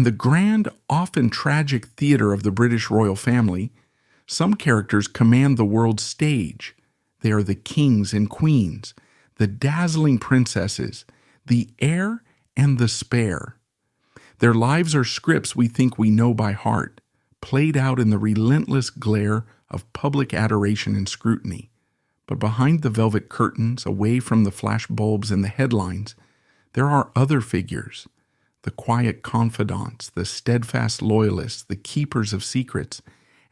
In the grand, often tragic theater of the British royal family, some characters command the world's stage. They are the kings and queens, the dazzling princesses, the heir and the spare. Their lives are scripts we think we know by heart, played out in the relentless glare of public adoration and scrutiny. But behind the velvet curtains, away from the flash bulbs and the headlines, there are other figures, the quiet confidants, the steadfast loyalists, the keepers of secrets,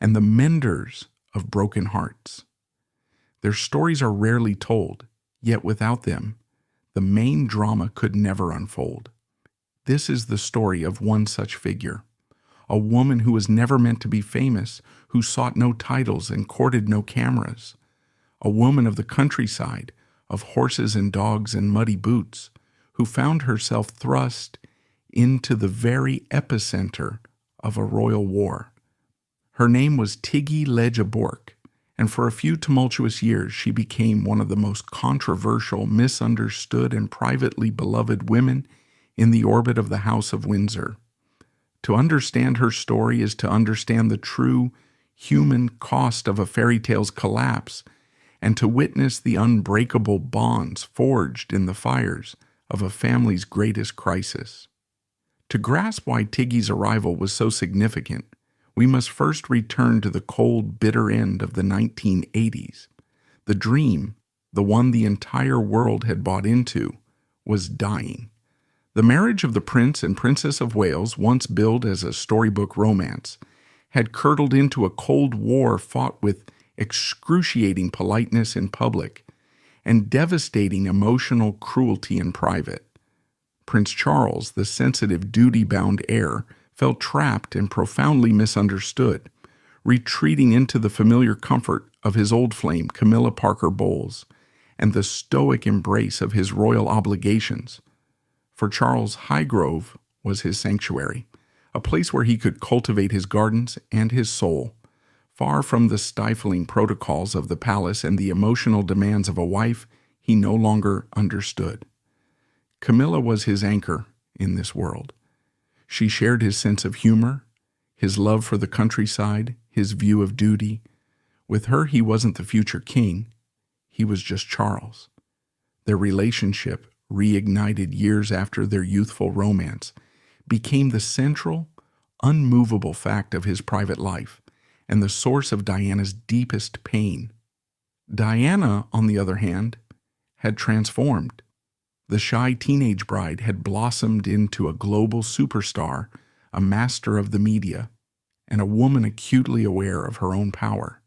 and the menders of broken hearts. Their stories are rarely told, yet without them, the main drama could never unfold. This is the story of one such figure, a woman who was never meant to be famous, who sought no titles and courted no cameras, a woman of the countryside, of horses and dogs and muddy boots, who found herself thrust into the very epicenter of a royal war. Her name was Tiggy Legge-Bourke, and for a few tumultuous years she became one of the most controversial, misunderstood, and privately beloved women in the orbit of the House of Windsor. To understand her story is to understand the true human cost of a fairy tale's collapse, and to witness the unbreakable bonds forged in the fires of a family's greatest crisis. To grasp why Tiggy's arrival was so significant, we must first return to the cold, bitter end of the 1980s. The dream, the one the entire world had bought into, was dying. The marriage of the Prince and Princess of Wales, once billed as a storybook romance, had curdled into a cold war fought with excruciating politeness in public and devastating emotional cruelty in private. Prince Charles, the sensitive, duty-bound heir, felt trapped and profoundly misunderstood, retreating into the familiar comfort of his old flame, Camilla Parker Bowles, and the stoic embrace of his royal obligations. For Charles, Highgrove was his sanctuary, a place where he could cultivate his gardens and his soul, far from the stifling protocols of the palace and the emotional demands of a wife he no longer understood. Camilla was his anchor in this world. She shared his sense of humor, his love for the countryside, his view of duty. With her, he wasn't the future king. He was just Charles. Their relationship, reignited years after their youthful romance, became the central, unmovable fact of his private life and the source of Diana's deepest pain. Diana, on the other hand, had transformed. The shy teenage bride had blossomed into a global superstar, a master of the media, and a woman acutely aware of her own power.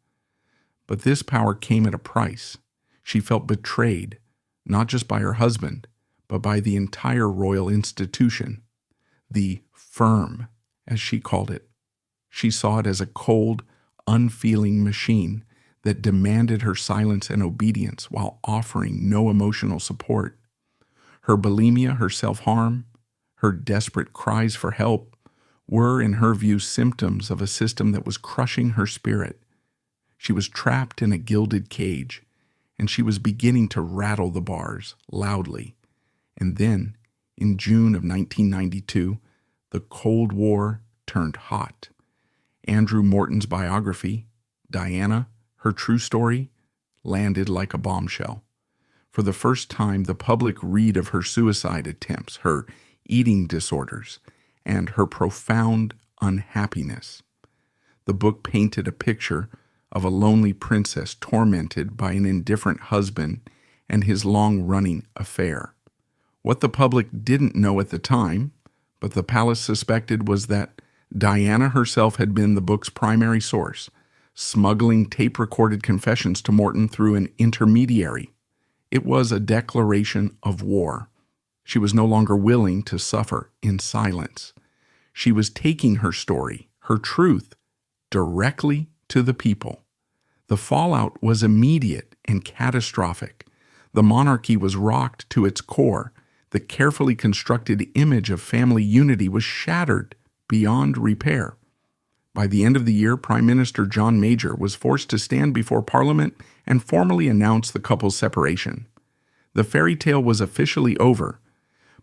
But this power came at a price. She felt betrayed, not just by her husband, but by the entire royal institution, the firm, as she called it. She saw it as a cold, unfeeling machine that demanded her silence and obedience while offering no emotional support. Her bulimia, her self-harm, her desperate cries for help were, in her view, symptoms of a system that was crushing her spirit. She was trapped in a gilded cage, and she was beginning to rattle the bars loudly. And then, in June of 1992, the Cold War turned hot. Andrew Morton's biography, Diana, Her True Story, landed like a bombshell. For the first time, the public read of her suicide attempts, her eating disorders, and her profound unhappiness. The book painted a picture of a lonely princess tormented by an indifferent husband and his long-running affair. What the public didn't know at the time, but the palace suspected, was that Diana herself had been the book's primary source, smuggling tape-recorded confessions to Morton through an intermediary. It was a declaration of war. She was no longer willing to suffer in silence. She was taking her story, her truth, directly to the people. The fallout was immediate and catastrophic. The monarchy was rocked to its core. The carefully constructed image of family unity was shattered beyond repair. By the end of the year, Prime Minister John Major was forced to stand before Parliament and formally announce the couple's separation. The fairy tale was officially over,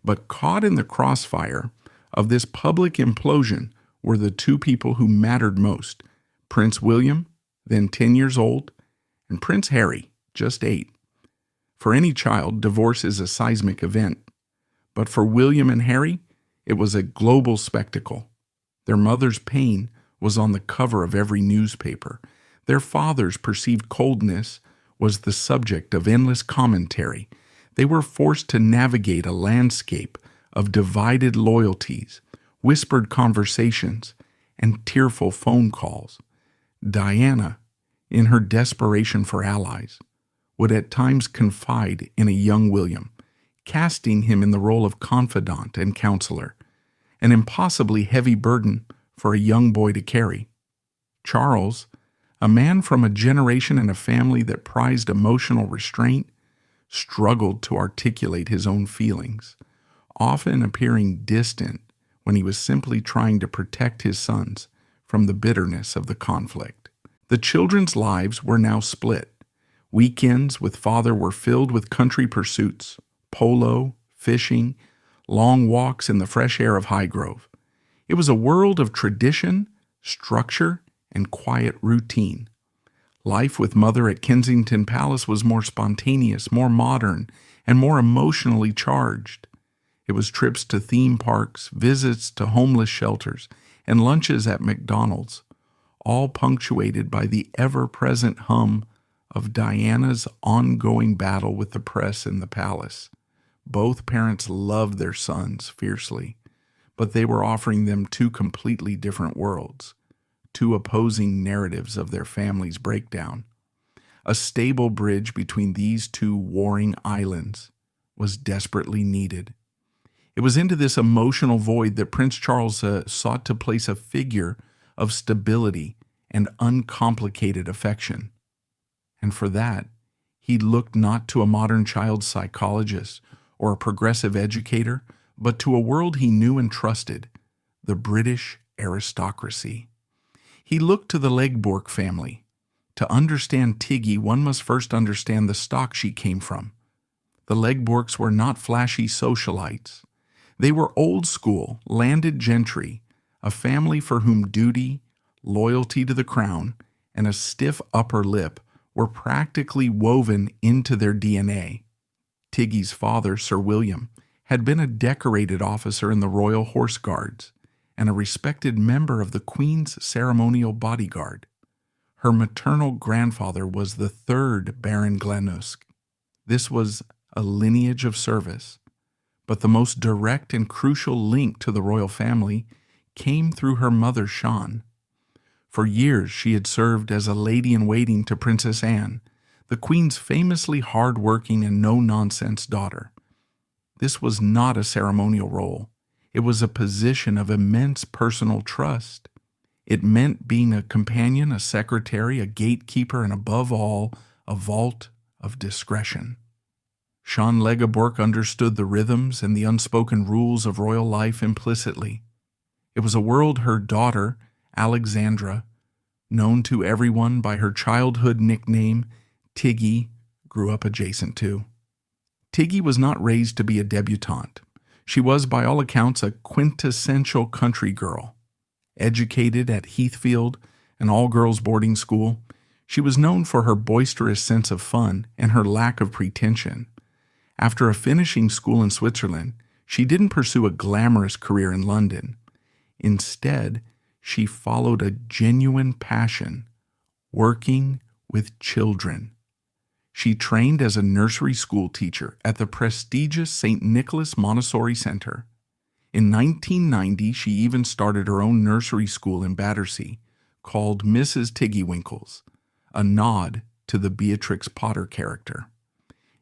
but caught in the crossfire, Of this public implosion were the two people who mattered most: Prince William, then 10 years old, and Prince Harry, just 8. For any child, divorce is a seismic event. But for William and Harry, it was a global spectacle. Their mother's pain was on the cover of every newspaper. Their father's perceived coldness was the subject of endless commentary. They were forced to navigate a landscape of divided loyalties, whispered conversations, and tearful phone calls. Diana, in her desperation for allies, would at times confide in a young William, casting him in the role of confidant and counselor, an impossibly heavy burden for a young boy to carry. Charles, a man from a generation and a family that prized emotional restraint, struggled to articulate his own feelings, often appearing distant when he was simply trying to protect his sons from the bitterness of the conflict. The children's lives were now split. Weekends with father were filled with country pursuits, polo, fishing, long walks in the fresh air of Highgrove. It was a world of tradition, structure, and quiet routine. Life with mother at Kensington Palace was more spontaneous, more modern, and more emotionally charged. It was trips to theme parks, visits to homeless shelters, and lunches at McDonald's, all punctuated by the ever-present hum of Diana's ongoing battle with the press in the palace. Both parents loved their sons fiercely, but they were offering them two completely different worlds, two opposing narratives of their family's breakdown. A stable bridge between these two warring islands was desperately needed. It was into this emotional void that Prince Charles sought to place a figure of stability and uncomplicated affection. And for that, he looked not to a modern child psychologist or a progressive educator, but to a world he knew and trusted, the British aristocracy. He looked to the Legge-Bourke family. To understand Tiggy, one must first understand the stock she came from. The Legge-Bourkes were not flashy socialites. They were old-school, landed gentry, a family for whom duty, loyalty to the crown, and a stiff upper lip were practically woven into their DNA. Tiggy's father, Sir William, had been a decorated officer in the Royal Horse Guards and a respected member of the Queen's ceremonial bodyguard. Her maternal grandfather was the 3rd Baron Glenusk. This was a lineage of service, but the most direct and crucial link to the royal family came through her mother, Sian. For years she had served as a lady-in-waiting to Princess Anne, the Queen's famously hard-working and no-nonsense daughter. This was not a ceremonial role. It was a position of immense personal trust. It meant being a companion, a secretary, a gatekeeper, and above all, a vault of discretion. Sian Legge-Bourke understood the rhythms and the unspoken rules of royal life implicitly. It was a world her daughter, Alexandra, known to everyone by her childhood nickname, Tiggy, grew up adjacent to. Tiggy was not raised to be a debutante. She was, by all accounts, a quintessential country girl. Educated at Heathfield, an all-girls boarding school, she was known for her boisterous sense of fun and her lack of pretension. After finishing school in Switzerland, she didn't pursue a glamorous career in London. Instead, she followed a genuine passion, working with children. She trained as a nursery school teacher at the prestigious St. Nicholas Montessori Center. In 1990, she even started her own nursery school in Battersea, called Mrs. Tiggywinkles, a nod to the Beatrix Potter character.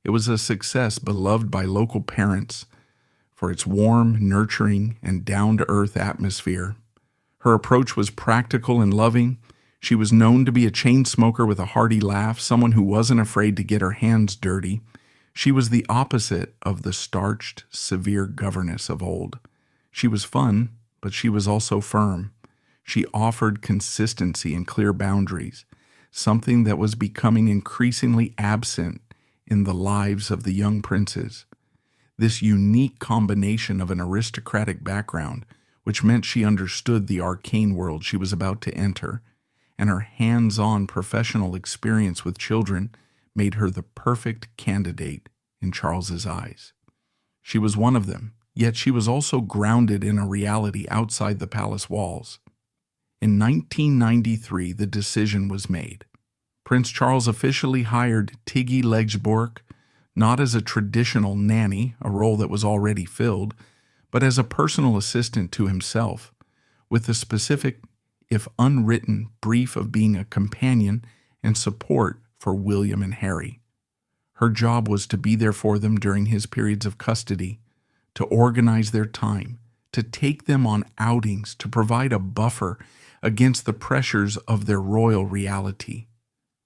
It was a success beloved by local parents for its warm, nurturing, and down-to-earth atmosphere. Her approach was practical and loving. She was known to be a chain smoker with a hearty laugh, someone who wasn't afraid to get her hands dirty. She was the opposite of the starched, severe governess of old. She was fun, but she was also firm. She offered consistency and clear boundaries, something that was becoming increasingly absent in the lives of the young princes. This unique combination of an aristocratic background which meant she understood the arcane world she was about to enter, and her hands-on professional experience with children made her the perfect candidate in Charles's eyes. She was one of them, yet she was also grounded in a reality outside the palace walls. In 1993, the decision was made. Prince Charles officially hired Tiggy Legge-Bourke not as a traditional nanny, a role that was already filled, but as a personal assistant to himself, with the specific, if unwritten, brief of being a companion and support for William and Harry. Her job was to be there for them during his periods of custody, to organize their time, to take them on outings, to provide a buffer against the pressures of their royal reality.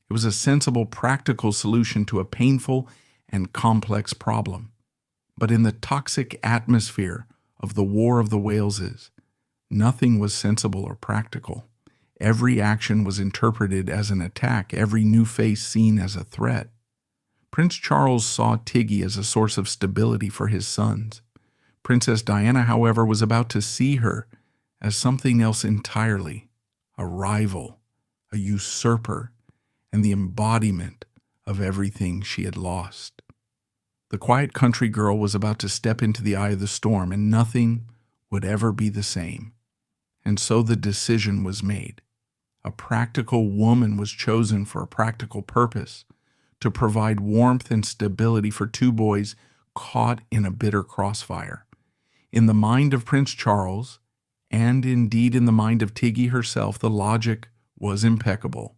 It was a sensible, practical solution to a painful and complex problem. But in the toxic atmosphere of the War of the Waleses, nothing was sensible or practical. Every action was interpreted as an attack, every new face seen as a threat. Prince Charles saw Tiggy as a source of stability for his sons. Princess Diana, however, was about to see her as something else entirely, a rival, a usurper, and the embodiment of everything she had lost. The quiet country girl was about to step into the eye of the storm, and nothing would ever be the same. And so the decision was made. A practical woman was chosen for a practical purpose, to provide warmth and stability for two boys caught in a bitter crossfire. In the mind of Prince Charles, and indeed in the mind of Tiggy herself, the logic was impeccable.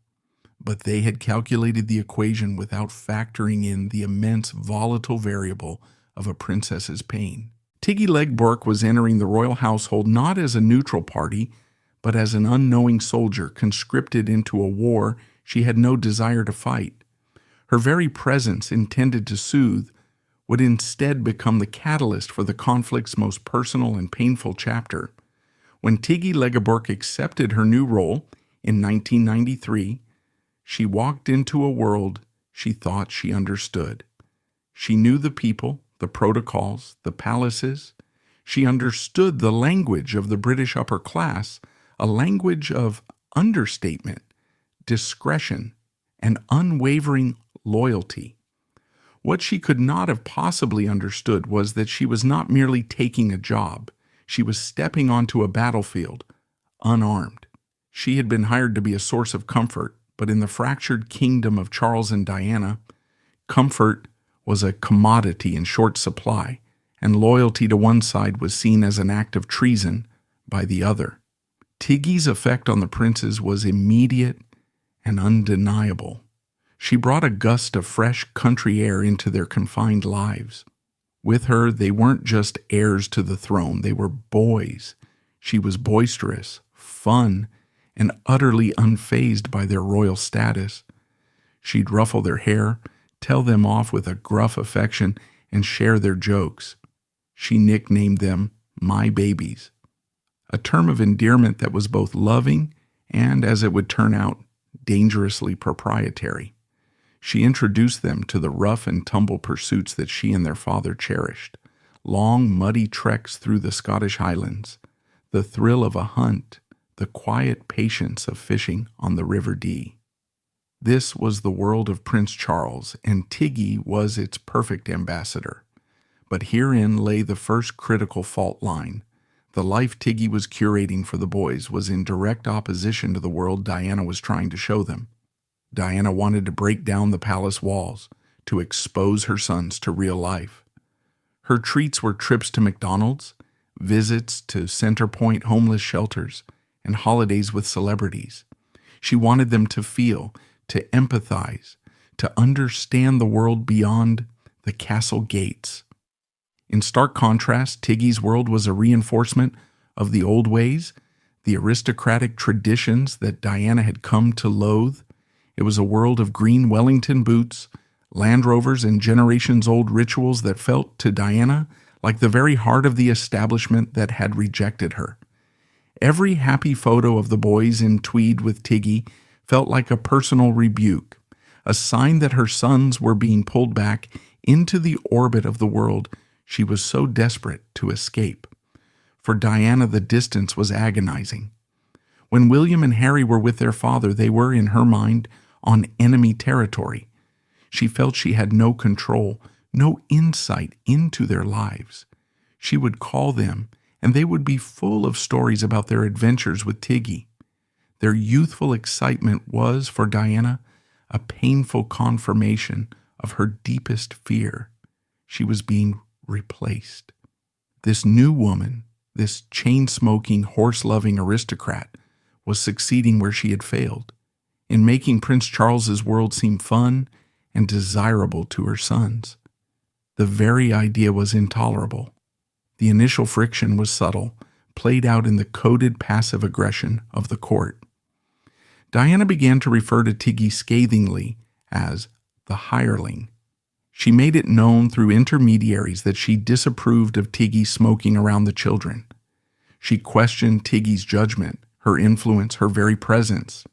But they had calculated the equation without factoring in the immense volatile variable of a princess's pain. Tiggy Legge-Bourke was entering the royal household not as a neutral party, but as an unknowing soldier conscripted into a war she had no desire to fight. Her very presence, intended to soothe, would instead become the catalyst for the conflict's most personal and painful chapter. When Tiggy Legge-Bourke accepted her new role in 1993, she walked into a world she thought she understood. She knew the people, the protocols, the palaces. She understood the language of the British upper class, a language of understatement, discretion, and unwavering loyalty. What she could not have possibly understood was that she was not merely taking a job. She was stepping onto a battlefield, unarmed. She had been hired to be a source of comfort, but in the fractured kingdom of Charles and Diana, comfort was a commodity in short supply, and loyalty to one side was seen as an act of treason by the other. Tiggy's effect on the princes was immediate and undeniable. She brought a gust of fresh country air into their confined lives. With her, they weren't just heirs to the throne, they were boys. She was boisterous, fun, and utterly unfazed by their royal status. She'd ruffle their hair, tell them off with a gruff affection, and share their jokes. She nicknamed them "my babies," a term of endearment that was both loving and, as it would turn out, dangerously proprietary. She introduced them to the rough and tumble pursuits that she and their father cherished, long, muddy treks through the Scottish Highlands, the thrill of a hunt, the quiet patience of fishing on the River Dee. This was the world of Prince Charles, and Tiggy was its perfect ambassador. But herein lay the first critical fault line. The life Tiggy was curating for the boys was in direct opposition to the world Diana was trying to show them. Diana wanted to break down the palace walls, to expose her sons to real life. Her treats were trips to McDonald's, visits to Center Point homeless shelters, and holidays with celebrities. She wanted them to feel, to empathize, to understand the world beyond the castle gates. In stark contrast, Tiggy's world was a reinforcement of the old ways, the aristocratic traditions that Diana had come to loathe. It was a world of green Wellington boots, Land Rovers, and generations-old rituals that felt to Diana like the very heart of the establishment that had rejected her. Every happy photo of the boys in tweed with Tiggy felt like a personal rebuke, a sign that her sons were being pulled back into the orbit of the world she was so desperate to escape. For Diana, the distance was agonizing. When William and Harry were with their father, they were, in her mind, on enemy territory. She felt she had no control, no insight into their lives. She would call them, and they would be full of stories about their adventures with Tiggy. Their youthful excitement was, for Diana, a painful confirmation of her deepest fear. She was being replaced. This new woman, this chain-smoking, horse-loving aristocrat, was succeeding where she had failed, in making Prince Charles's world seem fun and desirable to her sons. The very idea was intolerable. The initial friction was subtle, played out in the coded passive aggression of the court. Diana began to refer to Tiggy scathingly as the hireling. She made it known through intermediaries that she disapproved of Tiggy smoking around the children. She questioned Tiggy's judgment, her influence, her very presence.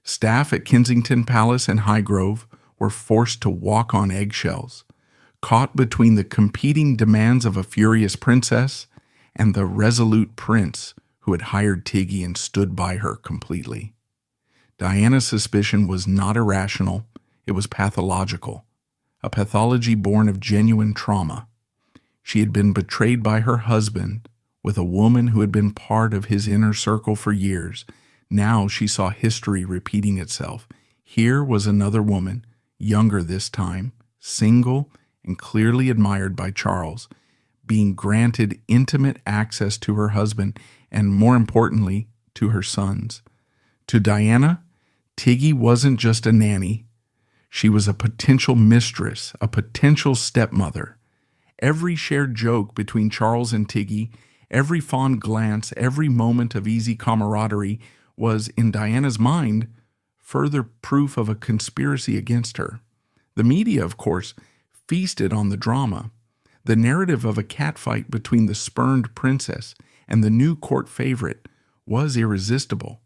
Staff at Kensington Palace and Highgrove were forced to walk on eggshells, caught between the competing demands of a furious princess and the resolute prince who had hired Tiggy and stood by her completely. Diana's suspicion was not irrational, it was pathological, a pathology born of genuine trauma. She had been betrayed by her husband with a woman who had been part of his inner circle for years. Now she saw history repeating itself. Here was another woman, younger this time, single and clearly admired by Charles, being granted intimate access to her husband and, more importantly, to her sons. To Diana, Tiggy wasn't just a nanny. She was a potential mistress, a potential stepmother. Every shared joke between Charles and Tiggy, every fond glance, every moment of easy camaraderie was, in Diana's mind, further proof of a conspiracy against her. The media, of course, feasted on the drama. The narrative of a catfight between the spurned princess and the new court favorite was irresistible.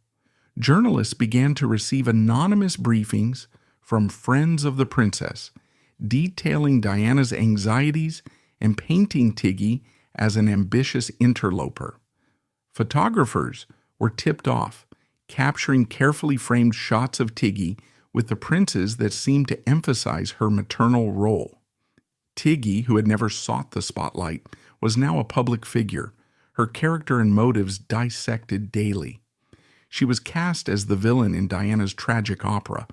Journalists began to receive anonymous briefings from friends of the princess, detailing Diana's anxieties and painting Tiggy as an ambitious interloper. Photographers were tipped off, capturing carefully framed shots of Tiggy with the princes that seemed to emphasize her maternal role. Tiggy, who had never sought the spotlight, was now a public figure, her character and motives dissected daily. She was cast as the villain in Diana's tragic opera,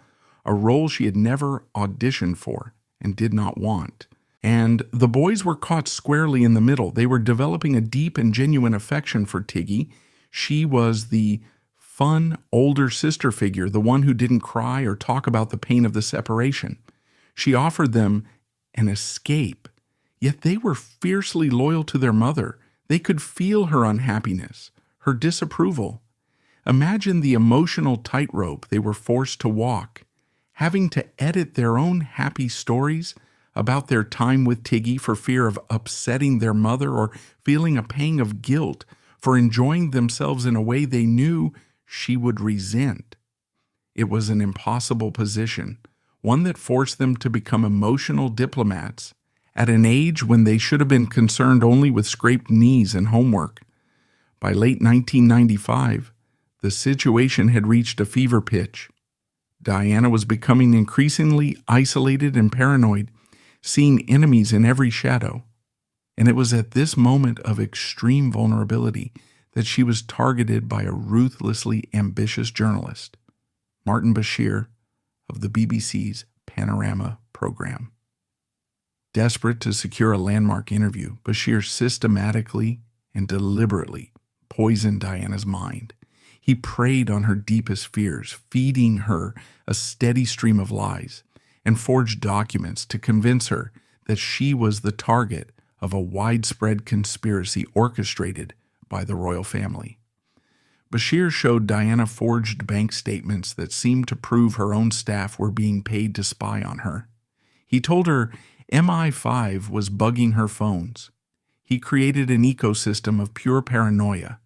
a role she had never auditioned for and did not want. And the boys were caught squarely in the middle. They were developing a deep and genuine affection for Tiggy. She was the fun older sister figure, the one who didn't cry or talk about the pain of the separation. She offered them an escape, yet they were fiercely loyal to their mother. They could feel her unhappiness, her disapproval. Imagine the emotional tightrope they were forced to walk, having to edit their own happy stories about their time with Tiggy for fear of upsetting their mother or feeling a pang of guilt for enjoying themselves in a way they knew she would resent. It was an impossible position, one that forced them to become emotional diplomats at an age when they should have been concerned only with scraped knees and homework. By late 1995, the situation had reached a fever pitch. Diana was becoming increasingly isolated and paranoid, seeing enemies in every shadow. And it was at this moment of extreme vulnerability that she was targeted by a ruthlessly ambitious journalist, Martin Bashir, of the BBC's Panorama program. Desperate to secure a landmark interview, Bashir systematically and deliberately poisoned Diana's mind. He preyed on her deepest fears, feeding her a steady stream of lies, and forged documents to convince her that she was the target of a widespread conspiracy orchestrated by the royal family. Bashir showed Diana forged bank statements that seemed to prove her own staff were being paid to spy on her. He told her MI5 was bugging her phones. He created an ecosystem of pure paranoia,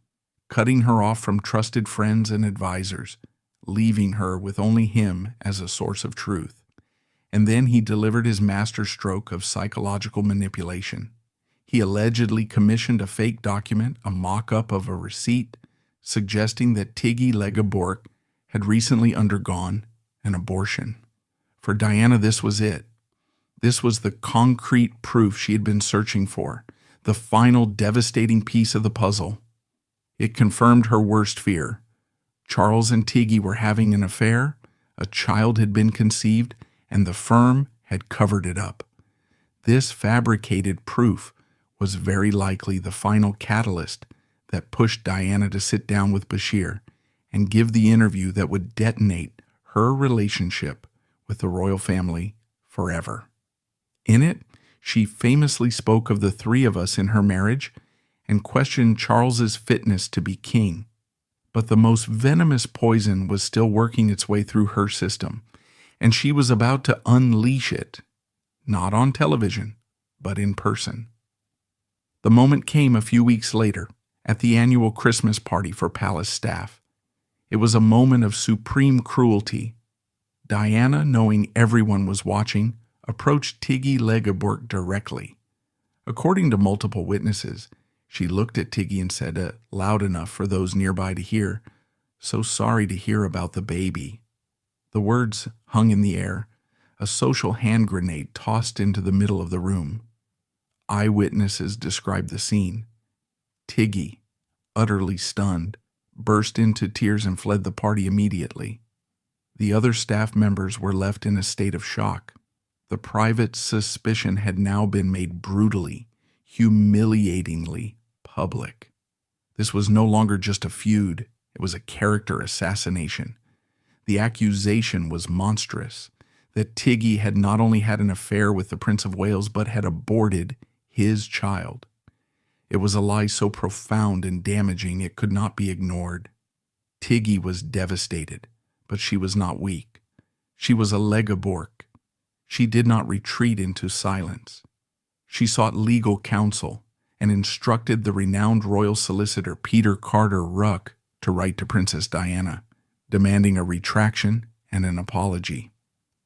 cutting her off from trusted friends and advisors, leaving her with only him as a source of truth. And then he delivered his masterstroke of psychological manipulation. He allegedly commissioned a fake document, a mock-up of a receipt, suggesting that Tiggy Legge-Bourke had recently undergone an abortion. For Diana, this was it. This was the concrete proof she had been searching for, the final devastating piece of the puzzle. It confirmed her worst fear. Charles and Tiggy were having an affair, a child had been conceived, and the firm had covered it up. This fabricated proof was very likely the final catalyst that pushed Diana to sit down with Bashir and give the interview that would detonate her relationship with the royal family forever. In it, she famously spoke of the three of us in her marriage and questioned Charles's fitness to be king. But the most venomous poison was still working its way through her system, and she was about to unleash it, not on television, but in person. The moment came a few weeks later at the annual Christmas party for palace staff. It was a moment of supreme cruelty. Diana, knowing everyone was watching, approached Tiggy Legge-Bourke directly. According to multiple witnesses, she looked at Tiggy and said, loud enough for those nearby to hear, "So sorry to hear about the baby." The words hung in the air, a social hand grenade tossed into the middle of the room. Eyewitnesses described the scene. Tiggy, utterly stunned, burst into tears and fled the party immediately. The other staff members were left in a state of shock. The private suspicion had now been made brutally, humiliatingly public. This was no longer just a feud, it was a character assassination. The accusation was monstrous, that Tiggy had not only had an affair with the Prince of Wales, but had aborted his child. It was a lie so profound and damaging it could not be ignored. Tiggy was devastated, but she was not weak. She was a Legge-Bourke. She did not retreat into silence. She sought legal counsel and instructed the renowned royal solicitor Peter Carter Ruck to write to Princess Diana, demanding a retraction and an apology.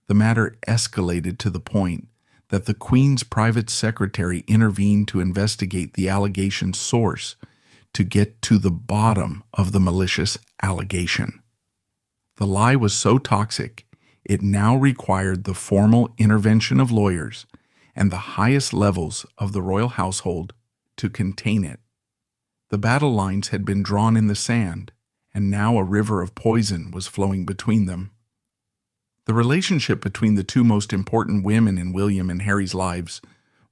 The matter escalated to the point that the Queen's private secretary intervened to investigate the allegation's source to get to the bottom of the malicious allegation. The lie was so toxic, it now required the formal intervention of lawyers and the highest levels of the royal household to contain it. The battle lines had been drawn in the sand, and now a river of poison was flowing between them. The relationship between the two most important women in William and Harry's lives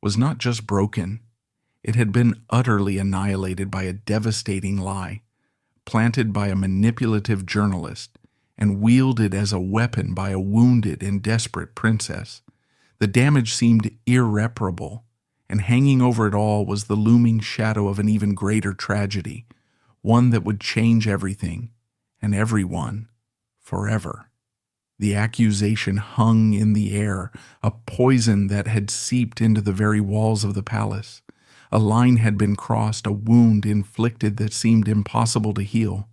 was not just broken, it had been utterly annihilated by a devastating lie, planted by a manipulative journalist and wielded as a weapon by a wounded and desperate princess. The damage seemed irreparable, and hanging over it all was the looming shadow of an even greater tragedy, one that would change everything and everyone forever. The accusation hung in the air, a poison that had seeped into the very walls of the palace. A line had been crossed, a wound inflicted that seemed impossible to heal.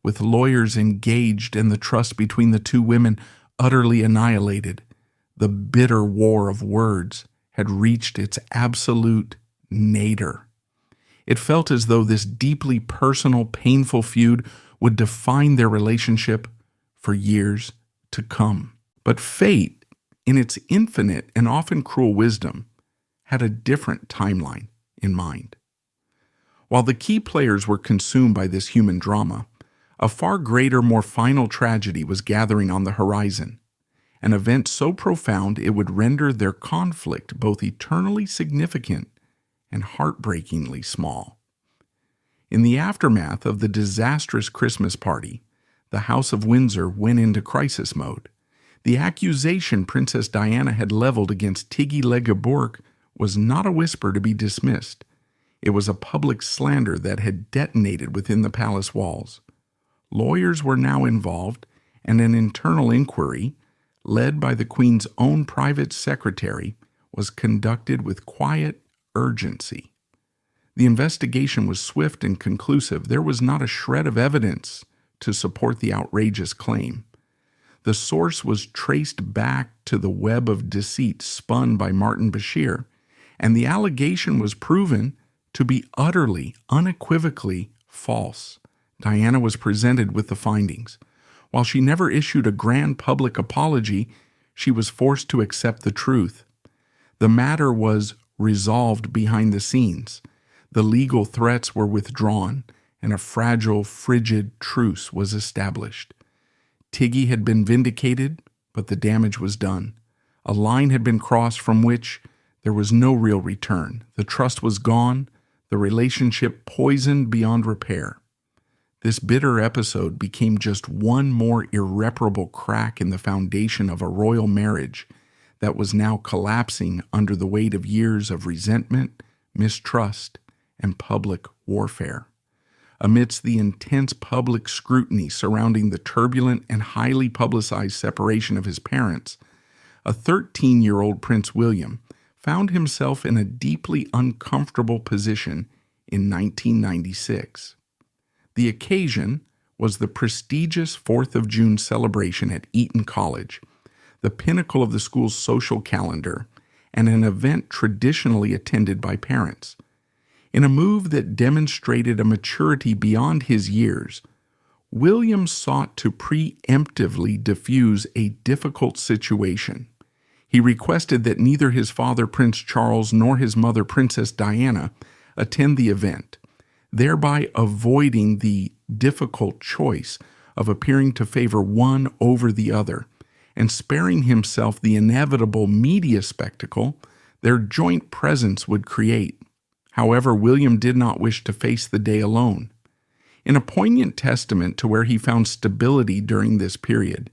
With lawyers engaged and the trust between the two women utterly annihilated, the bitter war of words had reached its absolute nadir. It felt as though this deeply personal, painful feud would define their relationship for years to come. But fate, in its infinite and often cruel wisdom, had a different timeline in mind. While the key players were consumed by this human drama, a far greater, more final tragedy was gathering on the horizon, an event so profound it would render their conflict both eternally significant and heartbreakingly small. In the aftermath of the disastrous Christmas party, the House of Windsor went into crisis mode. The accusation Princess Diana had leveled against Tiggy Legge-Bourke was not a whisper to be dismissed. It was a public slander that had detonated within the palace walls. Lawyers were now involved, and an internal inquiry, led by the Queen's own private secretary, was conducted with quiet urgency. The investigation was swift and conclusive. There was not a shred of evidence to support the outrageous claim. The source was traced back to the web of deceit spun by Martin Bashir, and the allegation was proven to be utterly, unequivocally false. Diana was presented with the findings. While she never issued a grand public apology, she was forced to accept the truth. The matter was resolved behind the scenes. The legal threats were withdrawn, and a fragile, frigid truce was established. Tiggy had been vindicated, but the damage was done. A line had been crossed from which there was no real return. The trust was gone, the relationship poisoned beyond repair. This bitter episode became just one more irreparable crack in the foundation of a royal marriage that was now collapsing under the weight of years of resentment, mistrust, and public warfare. Amidst the intense public scrutiny surrounding the turbulent and highly publicized separation of his parents, a 13-year-old Prince William found himself in a deeply uncomfortable position in 1996. The occasion was the prestigious 4th of June celebration at Eton College, the pinnacle of the school's social calendar, and an event traditionally attended by parents. In a move that demonstrated a maturity beyond his years, William sought to preemptively diffuse a difficult situation. He requested that neither his father, Prince Charles, nor his mother, Princess Diana, attend the event, thereby avoiding the difficult choice of appearing to favor one over the other, and sparing himself the inevitable media spectacle their joint presence would create. However, William did not wish to face the day alone. In a poignant testament to where he found stability during this period,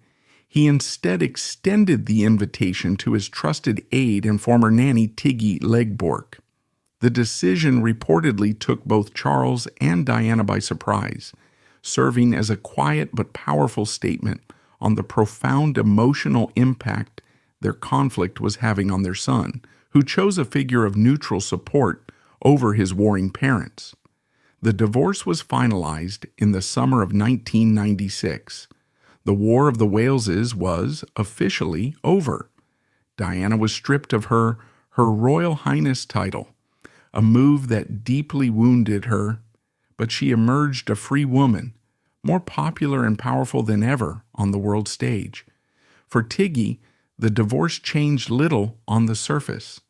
he instead extended the invitation to his trusted aide and former nanny, Tiggy Legge-Bourke. The decision reportedly took both Charles and Diana by surprise, serving as a quiet but powerful statement on the profound emotional impact their conflict was having on their son, who chose a figure of neutral support over his warring parents. The divorce was finalized in the summer of 1996. The War of the Waleses was officially over. Diana was stripped of her Royal Highness title, a move that deeply wounded her, but she emerged a free woman, more popular and powerful than ever on the world stage. For Tiggy, the divorce changed little on the surface.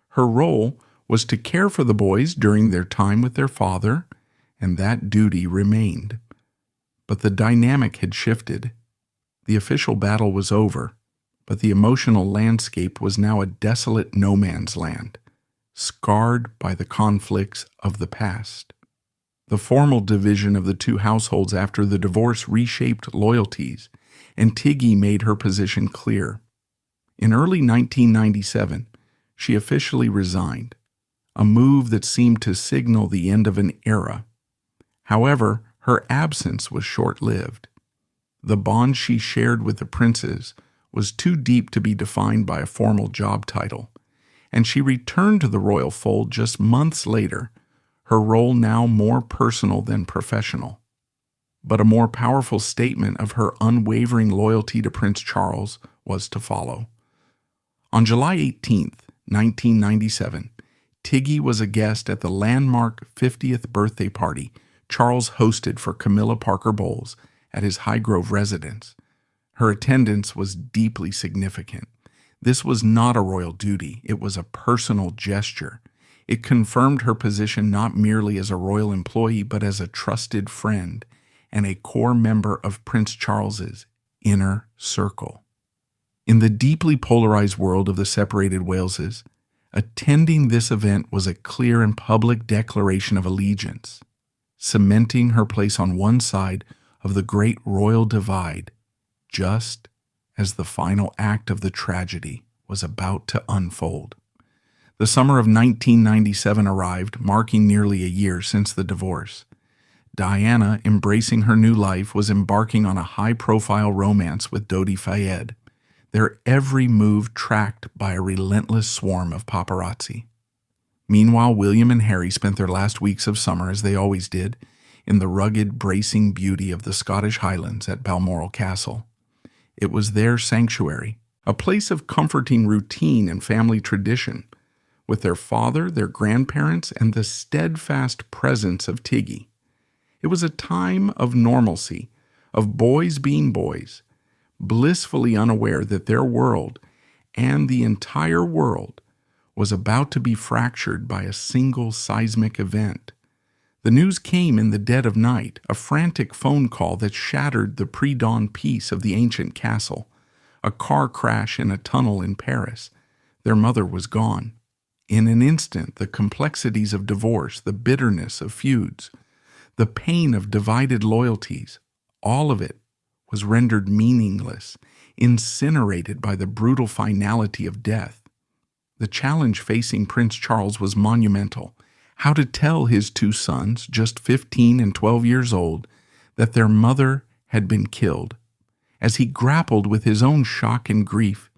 Her role was to care for the boys during their time with their father, and that duty remained. But the dynamic had shifted. The official battle was over, but the emotional landscape was now a desolate no man's land, scarred by the conflicts of the past. The formal division of the two households after the divorce reshaped loyalties, and Tiggy made her position clear. In early 1997, she officially resigned, a move that seemed to signal the end of an era. However, her absence was short-lived. The bond she shared with the princes was too deep to be defined by a formal job title, and she returned to the royal fold just months later, her role now more personal than professional. But a more powerful statement of her unwavering loyalty to Prince Charles was to follow. On July 18, 1997, Tiggy was a guest at the landmark 50th birthday party Charles hosted for Camilla Parker Bowles at his Highgrove residence. Her attendance was deeply significant. This was not a royal duty, it was a personal gesture. It confirmed her position not merely as a royal employee, but as a trusted friend and a core member of Prince Charles's inner circle. In the deeply polarized world of the separated Waleses, attending this event was a clear and public declaration of allegiance, cementing her place on one side of the great royal divide, just as the final act of the tragedy was about to unfold. The summer of 1997 arrived, marking nearly a year since the divorce. Diana, embracing her new life, was embarking on a high-profile romance with Dodi Fayed, their every move tracked by a relentless swarm of paparazzi. Meanwhile, William and Harry spent their last weeks of summer, as they always did, in the rugged, bracing beauty of the Scottish Highlands at Balmoral Castle. It was their sanctuary, a place of comforting routine and family tradition, with their father, their grandparents, and the steadfast presence of Tiggy. It was a time of normalcy, of boys being boys, blissfully unaware that their world and the entire world was about to be fractured by a single seismic event. The news came in the dead of night, a frantic phone call that shattered the pre-dawn peace of the ancient castle, a car crash in a tunnel in Paris. Their mother was gone. In an instant, the complexities of divorce, the bitterness of feuds, the pain of divided loyalties, all of it was rendered meaningless, incinerated by the brutal finality of death. The challenge facing Prince Charles was monumental: how to tell his two sons, just 15 and 12 years old, that their mother had been killed. As he grappled with his own shock and grief,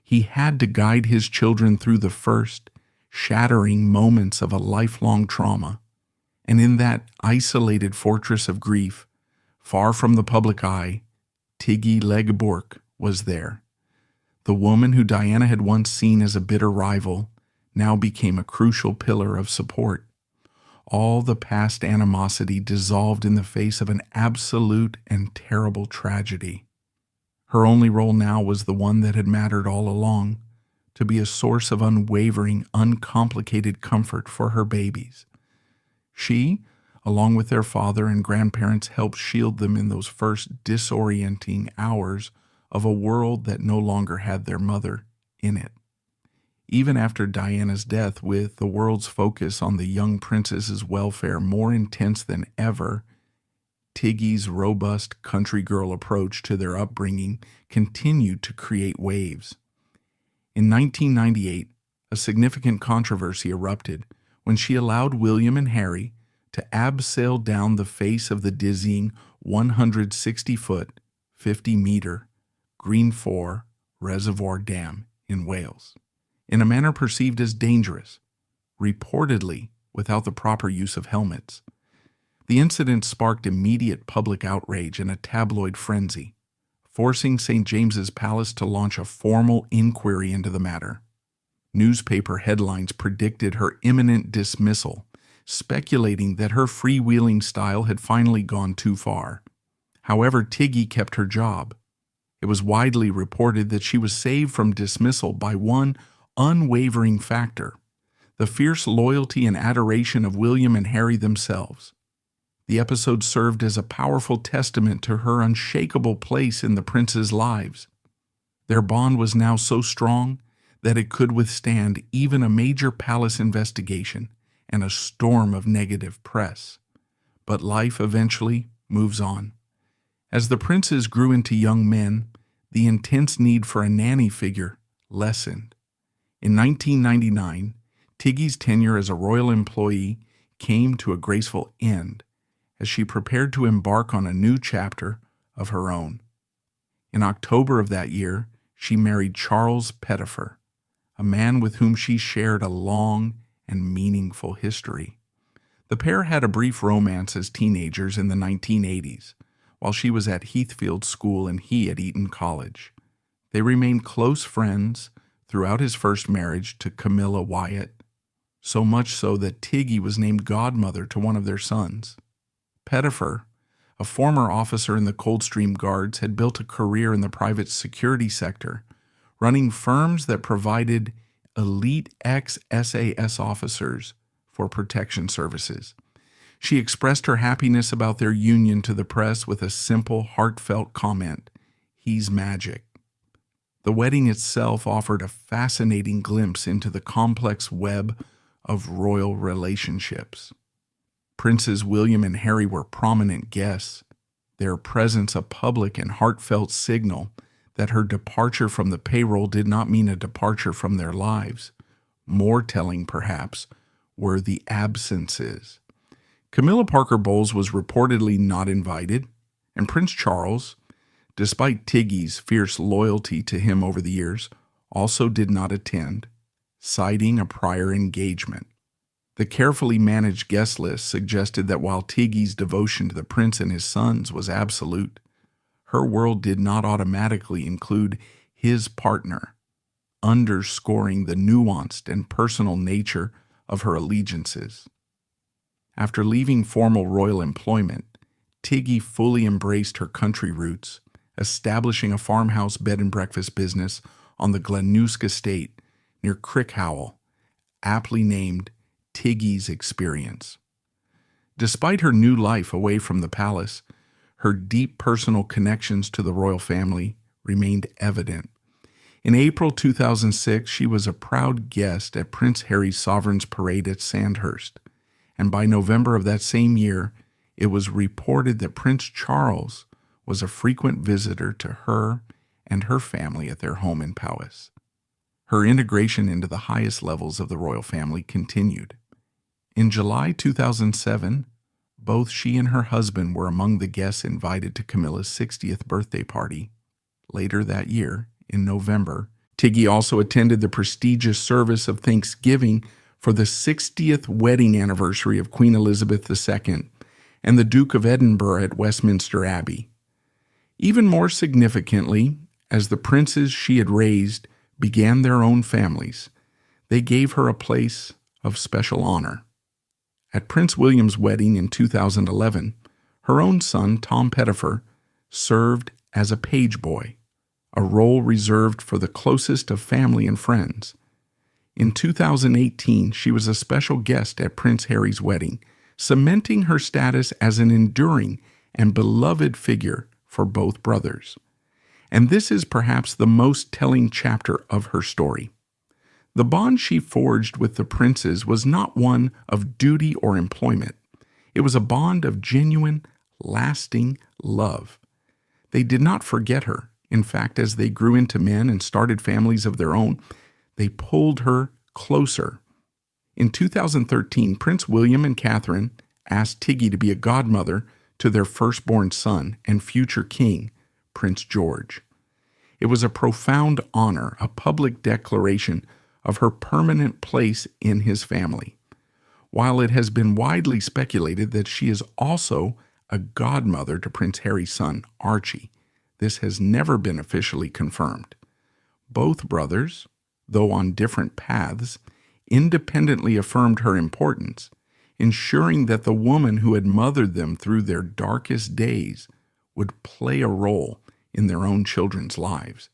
he had to guide his children through the first, shattering moments of a lifelong trauma. And in that isolated fortress of grief, far from the public eye, Tiggy Legge-Bourke was there. The woman who Diana had once seen as a bitter rival now became a crucial pillar of support. All the past animosity dissolved in the face of an absolute and terrible tragedy. Her only role now was the one that had mattered all along: to be a source of unwavering, uncomplicated comfort for her babies. She, along with their father and grandparents, helped shield them in those first disorienting hours of a world that no longer had their mother in it. Even after Diana's death, with the world's focus on the young princess's welfare more intense than ever, Tiggy's robust country girl approach to their upbringing continued to create waves. In 1998, a significant controversy erupted when she allowed William and Harry to abseil down the face of the dizzying 160-foot, 50-meter Greenford Reservoir Dam in Wales, in a manner perceived as dangerous, reportedly without the proper use of helmets. The incident sparked immediate public outrage and a tabloid frenzy, forcing St. James's Palace to launch a formal inquiry into the matter. Newspaper headlines predicted her imminent dismissal, speculating that her freewheeling style had finally gone too far. However, Tiggy kept her job. It was widely reported that she was saved from dismissal by one unwavering factor: the fierce loyalty and adoration of William and Harry themselves. The episode served as a powerful testament to her unshakable place in the princes' lives. Their bond was now so strong that it could withstand even a major palace investigation and a storm of negative press. But life eventually moves on. As the princes grew into young men, the intense need for a nanny figure lessened. In 1999, Tiggy's tenure as a royal employee came to a graceful end as she prepared to embark on a new chapter of her own. In October of that year, she married Charles Pettifer, a man with whom she shared a long and meaningful history. The pair had a brief romance as teenagers in the 1980s, while she was at Heathfield School and he at Eton College. They remained close friends throughout his first marriage to Camilla Wyatt, so much so that Tiggy was named godmother to one of their sons. Pettifer, a former officer in the Coldstream Guards, had built a career in the private security sector, running firms that provided elite ex-SAS officers for protection services. She expressed her happiness about their union to the press with a simple, heartfelt comment: "He's magic." The wedding itself offered a fascinating glimpse into the complex web of royal relationships. Princes William and Harry were prominent guests, their presence a public and heartfelt signal that her departure from the payroll did not mean a departure from their lives. More telling, perhaps, were the absences. Camilla Parker Bowles was reportedly not invited, and Prince Charles, despite Tiggy's fierce loyalty to him over the years, also did not attend, citing a prior engagement. The carefully managed guest list suggested that while Tiggy's devotion to the prince and his sons was absolute, her world did not automatically include his partner, underscoring the nuanced and personal nature of her allegiances. After leaving formal royal employment, Tiggy fully embraced her country roots, establishing a farmhouse bed and breakfast business on the Glenusk estate near Crickhowell, aptly named Tiggy's Experience. Despite her new life away from the palace, her deep personal connections to the royal family remained evident. In April 2006, she was a proud guest at Prince Harry's Sovereign's Parade at Sandhurst, and by November of that same year, it was reported that Prince Charles was a frequent visitor to her and her family at their home in Powys. Her integration into the highest levels of the royal family continued. In July 2007, both she and her husband were among the guests invited to Camilla's 60th birthday party. Later that year, in November, Tiggy also attended the prestigious service of Thanksgiving for the 60th wedding anniversary of Queen Elizabeth II and the Duke of Edinburgh at Westminster Abbey. Even more significantly, as the princes she had raised began their own families, they gave her a place of special honor. At Prince William's wedding in 2011, her own son, Tom Pettifer, served as a page boy, a role reserved for the closest of family and friends. In 2018, she was a special guest at Prince Harry's wedding, cementing her status as an enduring and beloved figure for both brothers. And this is perhaps the most telling chapter of her story. The bond she forged with the princes was not one of duty or employment. It was a bond of genuine, lasting love. They did not forget her. In fact, as they grew into men and started families of their own, they pulled her closer. In 2013, Prince William and Catherine asked Tiggy to be a godmother to their firstborn son and future king, Prince George. It was a profound honor, a public declaration of her permanent place in his family. While it has been widely speculated that she is also a godmother to Prince Harry's son, Archie, this has never been officially confirmed. Both brothers, though on different paths, independently affirmed her importance, ensuring that the woman who had mothered them through their darkest days would play a role in their own children's lives.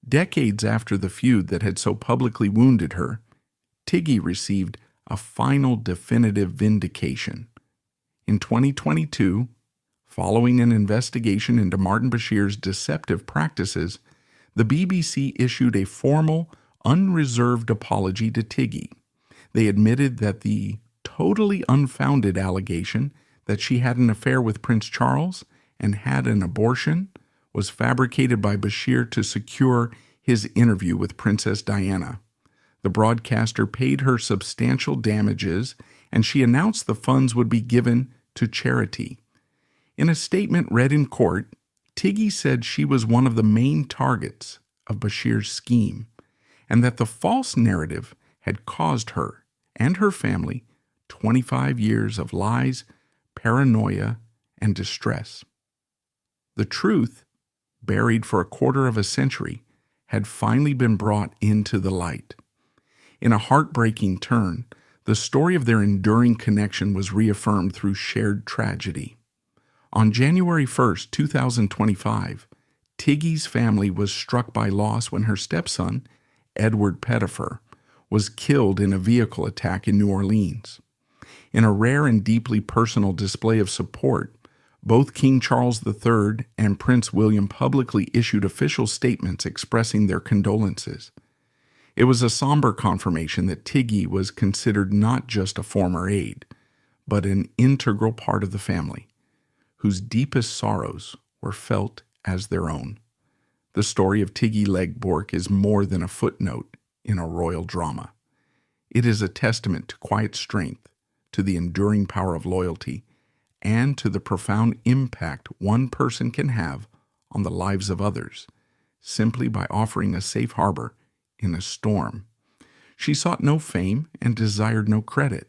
Decades after the feud that had so publicly wounded her, Tiggy received a final definitive vindication. In 2022, following an investigation into Martin Bashir's deceptive practices, the BBC issued a formal, unreserved apology to Tiggy. They admitted that the totally unfounded allegation that she had an affair with Prince Charles and had an abortion was fabricated by Bashir to secure his interview with Princess Diana. The broadcaster paid her substantial damages, and she announced the funds would be given to charity. In a statement read in court, Tiggy said she was one of the main targets of Bashir's scheme, and that the false narrative had caused her and her family 25 years of lies, paranoia, and distress. The truth, buried for a quarter of a century, had finally been brought into the light. In a heartbreaking turn, the story of their enduring connection was reaffirmed through shared tragedy. On January 1st, 2025, Tiggy's family was struck by loss when her stepson, Edward Pettifer, was killed in a vehicle attack in New Orleans. In a rare and deeply personal display of support, both King Charles III and Prince William publicly issued official statements expressing their condolences. It was a somber confirmation that Tiggy was considered not just a former aide, but an integral part of the family, whose deepest sorrows were felt as their own. The story of Tiggy Legge-Bourke is more than a footnote in a royal drama. It is a testament to quiet strength, to the enduring power of loyalty, and to the profound impact one person can have on the lives of others, simply by offering a safe harbor in a storm. She sought no fame and desired no credit.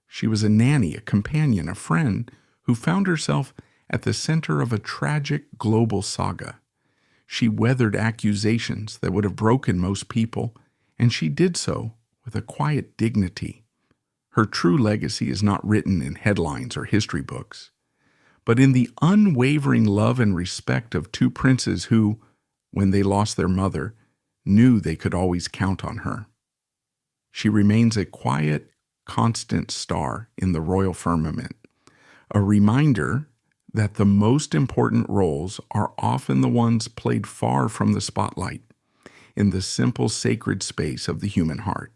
She was a nanny, a companion, a friend who found herself at the center of a tragic global saga. She weathered accusations that would have broken most people, and she did so with a quiet dignity. Her true legacy is not written in headlines or history books, but in the unwavering love and respect of two princes who, when they lost their mother, knew they could always count on her. She remains a quiet, constant star in the royal firmament, a reminder that the most important roles are often the ones played far from the spotlight, in the simple sacred space of the human heart.